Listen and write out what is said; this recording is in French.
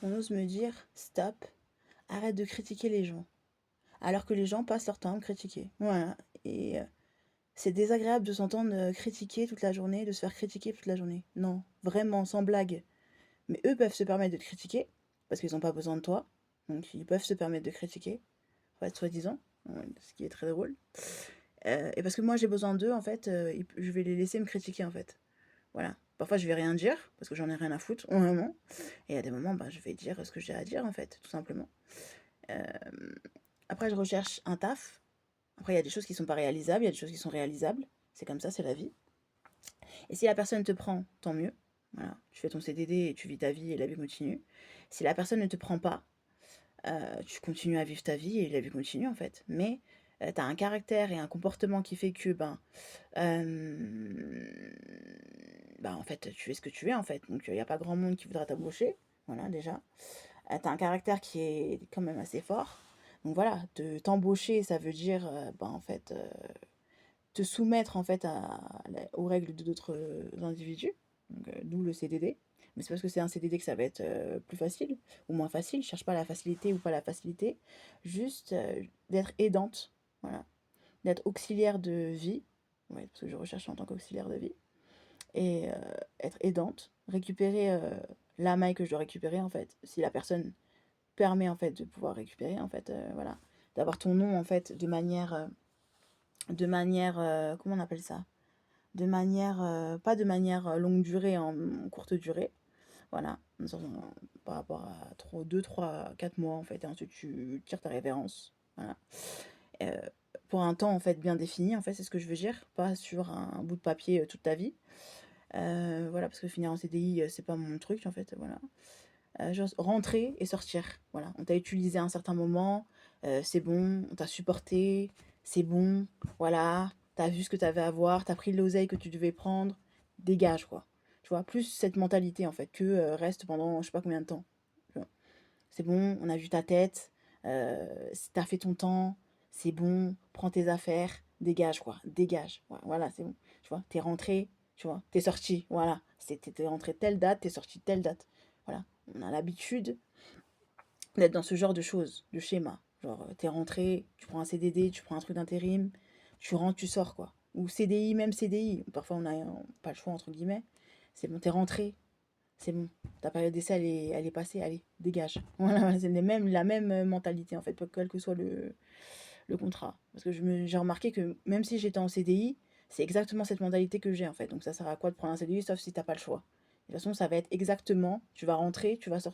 on ose me dire stop, arrête de critiquer les gens. Alors que les gens passent leur temps à me critiquer. Voilà. Et c'est désagréable de s'entendre critiquer toute la journée, de se faire critiquer toute la journée. Non, vraiment, sans blague. Mais eux peuvent se permettre de te critiquer, parce qu'ils n'ont pas besoin de toi. Donc ils peuvent se permettre de critiquer, en fait, soi-disant. Ce qui est très drôle. Et parce que moi j'ai besoin d'eux, en fait, je vais les laisser me critiquer, en fait. Voilà. Parfois je vais rien dire, parce que j'en ai rien à foutre, vraiment. Et à des moments, bah, je vais dire ce que j'ai à dire, en fait, tout simplement. Euh, Après, je recherche un taf. Après, il y a des choses qui sont pas réalisables, il y a des choses qui sont réalisables. C'est comme ça, c'est la vie. Et si la personne te prend, tant mieux. Voilà, tu fais ton CDD et tu vis ta vie et la vie continue. Si la personne ne te prend pas, tu continues à vivre ta vie et la vie continue, en fait. Mais tu as un caractère et un comportement qui fait que, en fait, tu es ce que tu es, en fait. Donc, il n'y a pas grand monde qui voudra t'embaucher. Voilà, déjà. Tu as un caractère qui est quand même assez fort. Donc voilà, t'embaucher, ça veut dire, en fait, te soumettre en fait aux règles d'autres individus, donc, d'où le CDD. Mais c'est parce que c'est un CDD que ça va être plus facile ou moins facile. Je cherche pas la facilité ou pas la facilité, juste d'être aidante, voilà, d'être auxiliaire de vie, ouais, parce que je recherche en tant qu'auxiliaire de vie, et être aidante, récupérer la maille que je dois récupérer en fait, si la personne permet en fait de pouvoir récupérer en fait, voilà, d'avoir ton nom en fait de manière, comment on appelle ça? De manière, pas de manière longue durée, en courte durée. Voilà, par rapport à 2, 3, 4 mois en fait, et ensuite tu tires ta révérence. Voilà. Euh, pour un temps en fait bien défini, en fait, c'est ce que je veux dire, pas sur un bout de papier toute ta vie. Voilà, parce que finir en CDI, c'est pas mon truc en fait. Voilà. Genre rentrer et sortir. Voilà, on t'a utilisé à un certain moment, c'est bon, on t'a supporté, c'est bon, voilà, t'as vu ce que t'avais à voir, t'as pris l'oseille que tu devais prendre, dégage quoi. Tu vois, plus cette mentalité en fait que reste pendant je sais pas combien de temps. Tu vois. C'est bon, on a vu ta tête, t'as fait ton temps, c'est bon, prends tes affaires, dégage quoi, dégage. Voilà, c'est bon. Tu vois, t'es rentré, tu vois, t'es sorti, voilà. T'es rentré telle date, t'es sorti telle date. Voilà. On a l'habitude d'être dans ce genre de choses, de schéma. Genre, t'es rentré, tu prends un CDD, tu prends un truc d'intérim, tu rentres, tu sors, quoi. Ou CDI, même CDI. Parfois, on n'a pas le choix, entre guillemets. C'est bon, t'es rentré, c'est bon. Ta période d'essai, elle est passée, allez, dégage. Voilà, c'est la même mentalité, en fait, quel que soit le contrat. Parce que j'ai remarqué que même si j'étais en CDI, c'est exactement cette mentalité que j'ai, en fait. Donc, ça sert à quoi de prendre un CDI, sauf si t'as pas le choix. De toute façon, ça va être exactement, tu vas rentrer, tu vas sortir.